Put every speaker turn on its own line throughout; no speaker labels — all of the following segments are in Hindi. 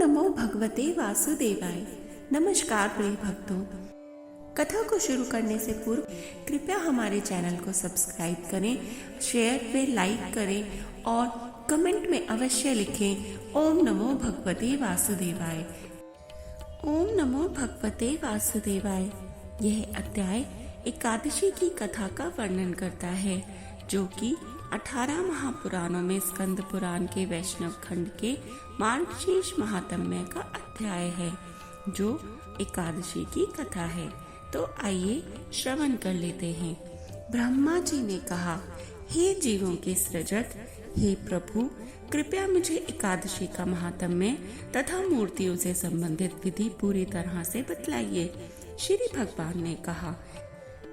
नमो भगवते वासुदेवाय। नमस्कार प्रिय भक्तों, कथा को शुरू करने से पूर्व कृपया हमारे चैनल को सब्सक्राइब करें, शेयर पे लाइक करें और कमेंट में अवश्य लिखें ओम नमो भगवते वासुदेवाय। ओम नमो भगवते वासुदेवाय। यह अध्याय एकादशी की कथा का वर्णन करता है, जो कि 18 महापुराणों में स्कंद पुराण के वैष्णव खंड के मार्गशीर्ष महात्म्य का अध्याय है, जो एकादशी की कथा है। तो आइए श्रवण कर लेते हैं। ब्रह्मा जी ने कहा, हे जीवों के सृजक, हे प्रभु, कृपया मुझे एकादशी का महात्म्य तथा मूर्तियों से संबंधित विधि पूरी तरह से बतलाइए। श्री भगवान ने कहा,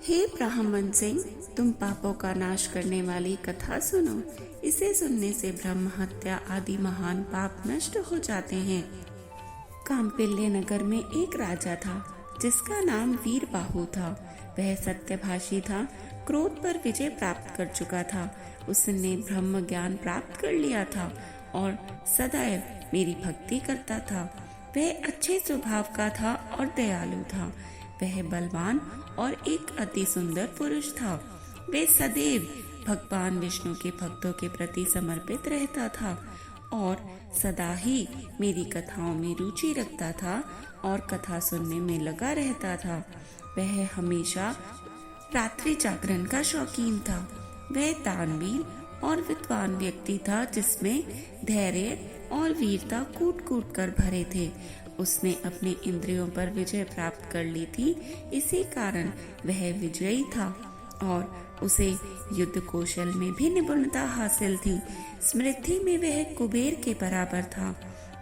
हे ब्राह्मण सिंह, तुम पापों का नाश करने वाली कथा सुनो। इसे सुनने से ब्रह्म हत्या आदि महान पाप नष्ट हो जाते हैं। काम्पिल्य नगर में एक राजा था, जिसका नाम वीरबाहु था। वह सत्यभाषी था, क्रोध पर विजय प्राप्त कर चुका था। उसने ब्रह्म ज्ञान प्राप्त कर लिया था और सदैव मेरी भक्ति करता था। वह अच्छे स्वभाव का था और दयालु था। वह बलवान और एक अति सुंदर पुरुष था। वह सदैव भगवान विष्णु के भक्तों के प्रति समर्पित रहता था और सदा ही मेरी कथाओं में रुचि रखता था और कथा सुनने में लगा रहता था। वह हमेशा रात्रि जागरण का शौकीन था। वह दानवीर और विद्वान व्यक्ति था, जिसमें धैर्य और वीरता कूट कूट कर भरे थे। उसने अपने इंद्रियों पर विजय प्राप्त कर ली थी, इसी कारण वह विजयी था और उसे युद्ध कौशल में भी निपुणता हासिल थी। स्मृति में वह कुबेर के बराबर था।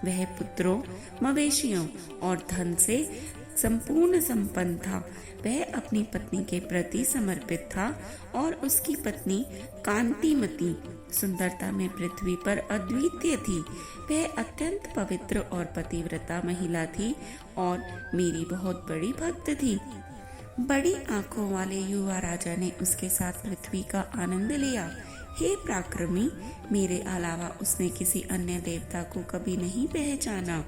वह पुत्रों, मवेशियों और धन से संपूर्ण संपन्न था। वह अपनी पत्नी के प्रति समर्पित था और उसकी पत्नी कांतिमती सुंदरता में पृथ्वी पर अद्वितीय थी। वह अत्यंत पवित्र और पतिव्रता महिला थी और मेरी बहुत बड़ी भक्त थी। बड़ी आंखों वाले युवा राजा ने उसके साथ पृथ्वी का आनंद लिया। हे पराक्रमी, मेरे अलावा उसने किसी अन्य देवता को कभी नहीं पहचाना।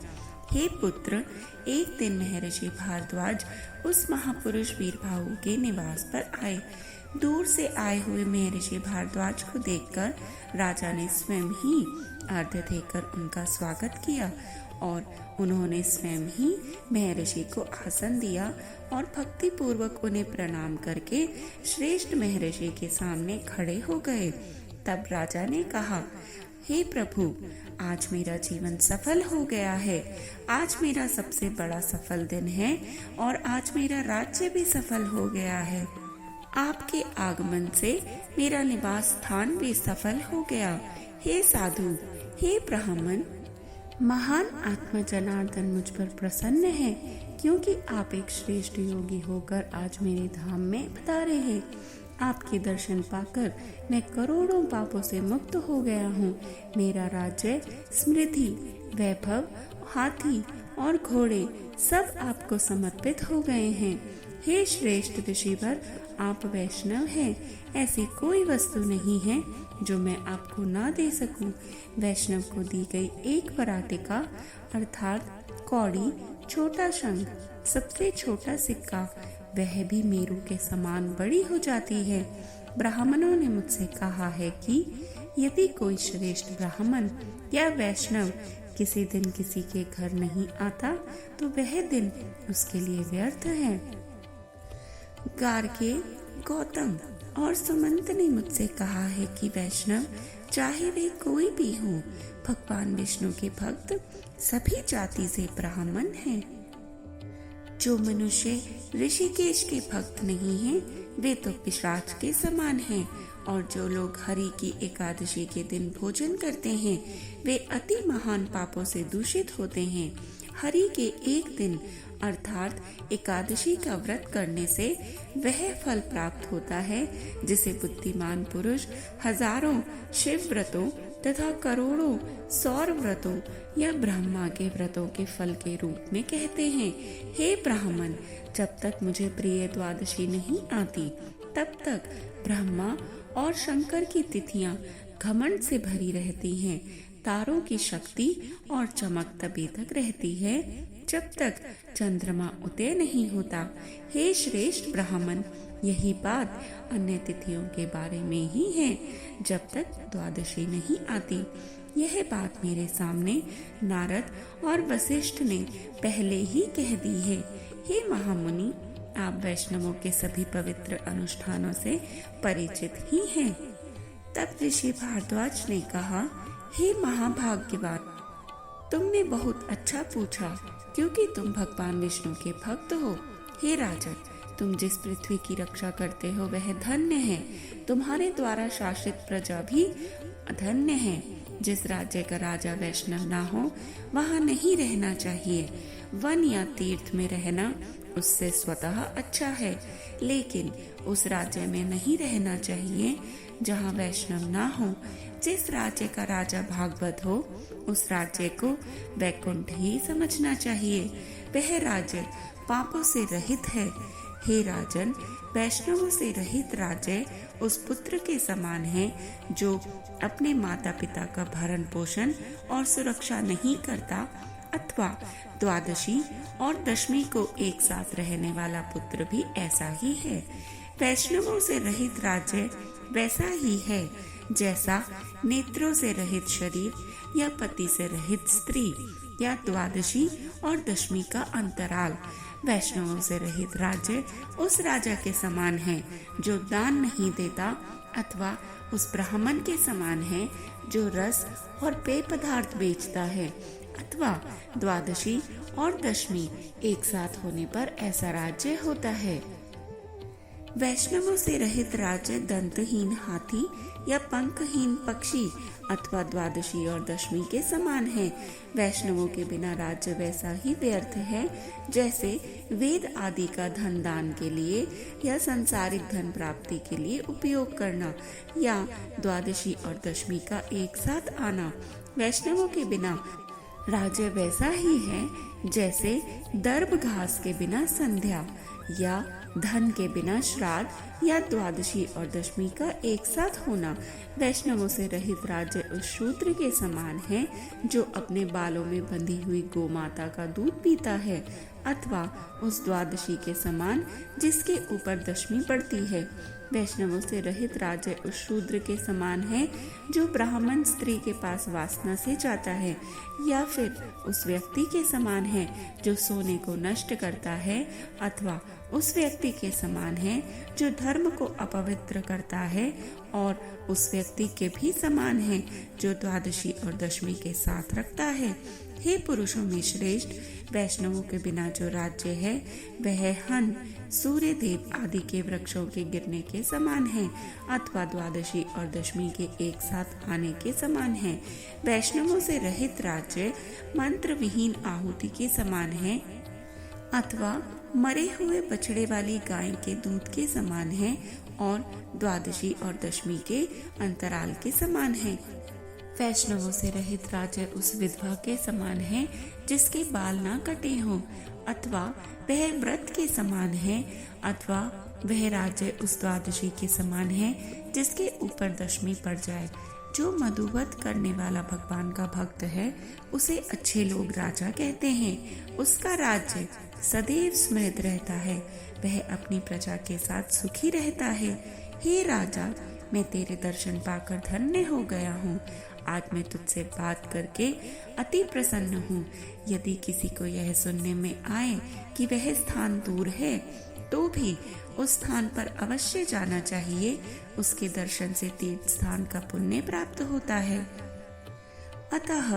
हे पुत्र, एक दिन महर्षि भारद्वाज उस महापुरुष वीरबाहु के निवास पर आए। दूर से आए हुए महर्षि भारद्वाज को देखकर राजा ने स्वयं ही अर्घ्य देकर उनका स्वागत किया और उन्होंने स्वयं ही महर्षि को आसन दिया और भक्ति पूर्वक उन्हें प्रणाम करके श्रेष्ठ महर्षि के सामने खड़े हो गए। तब राजा ने कहा, हे प्रभु, आज मेरा जीवन सफल हो गया है। आज मेरा सबसे बड़ा सफल दिन है और आज मेरा राज्य भी सफल हो गया है। आपके आगमन से मेरा निवास स्थान भी सफल हो गया। हे साधु, हे ब्राह्मण, महान आत्मा जनार्दन मुझ पर प्रसन्न है, क्योंकि आप एक श्रेष्ठ योगी होकर आज मेरे धाम में पधारे हैं। आपके दर्शन पाकर मैं करोड़ों पापों से मुक्त हो गया हूँ। मेरा राज्य, समृद्धि, वैभव, हाथी और घोड़े सब आपको समर्पित हो गए हैं। हे श्रेष्ठ ऋषिवर, आप वैष्णव हैं। ऐसी कोई वस्तु नहीं है जो मैं आपको ना दे सकूं। वैष्णव को दी गई एक वराटिका अर्थात कौड़ी, छोटा शंख, सबसे छोटा सिक्का, वह भी मेरू के समान बड़ी हो जाती है। ब्राह्मणों ने मुझसे कहा है कि यदि कोई श्रेष्ठ ब्राह्मण या वैष्णव किसी दिन किसी के घर नहीं आता तो वह दिन उसके लिए व्यर्थ है। गार्गे, गौतम और सुमंत ने मुझसे कहा है कि वैष्णव, चाहे वे कोई भी हो, भगवान विष्णु के भक्त सभी जाति से ब्राह्मण हैं। जो मनुष्य ऋषिकेश के भक्त नहीं हैं, वे तो पिशाच के समान हैं। और जो लोग हरि की एकादशी के दिन भोजन करते हैं, वे अति महान पापों से दूषित होते हैं। हरि के एक दिन अर्थात एकादशी का व्रत करने से वह फल प्राप्त होता है, जिसे बुद्धिमान पुरुष हजारों शिव व्रतों तथा करोड़ों सौर व्रतों या ब्रह्मा के व्रतों के फल के रूप में कहते हैं। हे ब्राह्मण, जब तक मुझे प्रिय द्वादशी नहीं आती, तब तक ब्रह्मा और शंकर की तिथियां घमंड से भरी रहती हैं। तारों की शक्ति और चमक तभी तक रहती है जब तक चंद्रमा उदय नहीं होता। हे श्रेष्ठ ब्राह्मण, यही बात अन्य तिथियों के बारे में ही है जब तक द्वादशी नहीं आती। यह बात मेरे सामने नारद और वशिष्ठ ने पहले ही कह दी है। हे महामुनि, आप वैष्णवों के सभी पवित्र अनुष्ठानों से परिचित ही हैं। तब ऋषि भारद्वाज ने कहा, हे महाभाग्यवान, तुमने बहुत अच्छा पूछा, क्योंकि तुम भगवान विष्णु के भक्त हो। हे राजन, तुम जिस पृथ्वी की रक्षा करते हो वह धन्य है। तुम्हारे द्वारा शासित प्रजा भी धन्य है। जिस राज्य का राजा वैष्णव ना हो वहाँ नहीं रहना चाहिए। वन या तीर्थ में रहना उससे स्वतः अच्छा है, लेकिन उस राज्य में नहीं रहना चाहिए जहाँ वैष्णव ना हो। जिस राज्य का राजा भागवत हो उस राज्य को वैकुंठ ही समझना चाहिए। वह राज्य पापों से रहित है। हे राजन, वैष्णवों से रहित राज्य उस पुत्र के समान है जो अपने माता पिता का भरण पोषण और सुरक्षा नहीं करता, अथवा द्वादशी और दशमी को एक साथ रहने वाला पुत्र भी ऐसा ही है। वैष्णवों से रहित राज्य वैसा ही है जैसा नेत्रों से रहित शरीर या पति से रहित स्त्री या द्वादशी और दशमी का अंतराल। वैष्णवों से रहित राज्य उस राजा के समान है जो दान नहीं देता, अथवा उस ब्राह्मण के समान है जो रस और पेय पदार्थ बेचता है, अथवा द्वादशी और दशमी एक साथ होने पर ऐसा राज्य होता है। वैष्णवों से रहित राज्य दंतहीन हाथी या पंखहीन पक्षी अथवा द्वादशी और दशमी के समान है। वैष्णवों के बिना राज्य वैसा ही व्यर्थ है जैसे वेद आदि का धन दान के लिए या सांसारिक धन प्राप्ति के लिए उपयोग करना, या द्वादशी और दशमी का एक साथ आना। वैष्णवों के बिना राज्य वैसा ही है जैसे दर्भ घास के बिना संध्या, या धन के बिना श्राद्ध, या द्वादशी और दशमी का एक साथ होना। वैष्णवों से रहित राज्य उस शूद्र के समान है जो अपने बालों में बंधी हुई गोमाता का दूध पीता है, अथवा उस द्वादशी के समान जिसके ऊपर दशमी पड़ती है। वैष्णवों से रहित राज्य उस शूद्र के समान है जो ब्राह्मण स्त्री के पास वासना से जाता है, या फिर उस व्यक्ति के समान है जो सोने को नष्ट करता है, अथवा उस व्यक्ति के समान है जो धर्म को अपवित्र करता है, और उस व्यक्ति के भी समान है जो द्वादशी और दशमी के साथ रखता है। हे पुरुषों में श्रेष्ठ, वैष्णवों के बिना जो राज्य है वह हन, सूर्य देव आदि के वृक्षों के गिरने के समान है, अथवा द्वादशी और दशमी के एक साथ आने के समान है। वैष्णवों से रहित राज्य मंत्र विहीन आहुति के समान है, अथवा मरे हुए बछड़े वाली गाय के दूध के समान है, और द्वादशी और दशमी के अंतराल के समान है। वैष्णवों से रहित राज्य उस विधवा के समान है जिसके बाल ना कटे हों, अथवा वह व्रत के समान है, अथवा वह राज्य उस द्वादशी के समान है जिसके ऊपर दशमी पड़ जाए। जो मधुवत करने वाला भगवान का भक्त है उसे अच्छे लोग राजा कहते हैं। उसका राज्य सदैव समृद्ध रहता है, वह अपनी प्रजा के साथ सुखी रहता है। हे राजा, मैं तेरे दर्शन पाकर धन्य हो गया हूँ। आज मैं तुझसे बात करके अति प्रसन्न हूँ। यदि किसी को यह सुनने में आए कि वह स्थान दूर है तो भी उस स्थान पर अवश्य जाना चाहिए। उसके दर्शन से तीर्थ स्थान का पुण्य प्राप्त होता है। अतः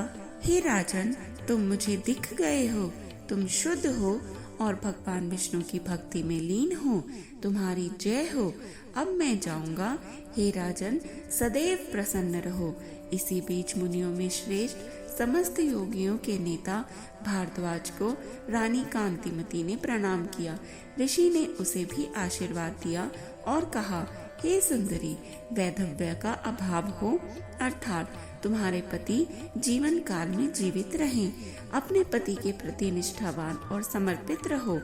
हे राजन, तुम मुझे दिख गए हो, तुम शुद्ध हो और भगवान विष्णु की भक्ति में लीन हो। तुम्हारी जय हो। अब मैं जाऊंगा। हे राजन, सदैव प्रसन्न रहो। इसी बीच मुनियों में श्रेष्ठ समस्त योगियों के नेता भारद्वाज को रानी कांतिमती ने प्रणाम किया। ऋषि ने उसे भी आशीर्वाद दिया और कहा, हे सुंदरी, वैधव्य का अभाव हो, अर्थात तुम्हारे पति जीवन काल में जीवित रहें। अपने पति के प्रति निष्ठावान और समर्पित रहो।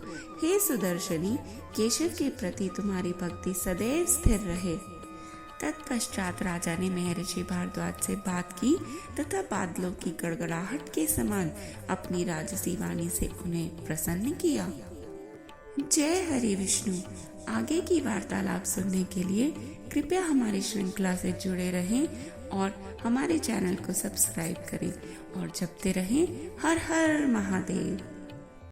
हे सुदर्शनी, केशव के प्रति तुम्हारी भक्ति सदैव स्थिर रहे। तत्पश्चात राजा ने महर्षि भारद्वाज से बात की तथा बादलों की गड़गड़ाहट के समान अपनी राजसी वाणी से उन्हें प्रसन्न किया। जय हरि विष्णु। आगे की वार्तालाप सुनने के लिए कृपया हमारी श्रृंखला से जुड़े रहें और हमारे चैनल को सब्सक्राइब करें और जपते रहें हर हर महादेव।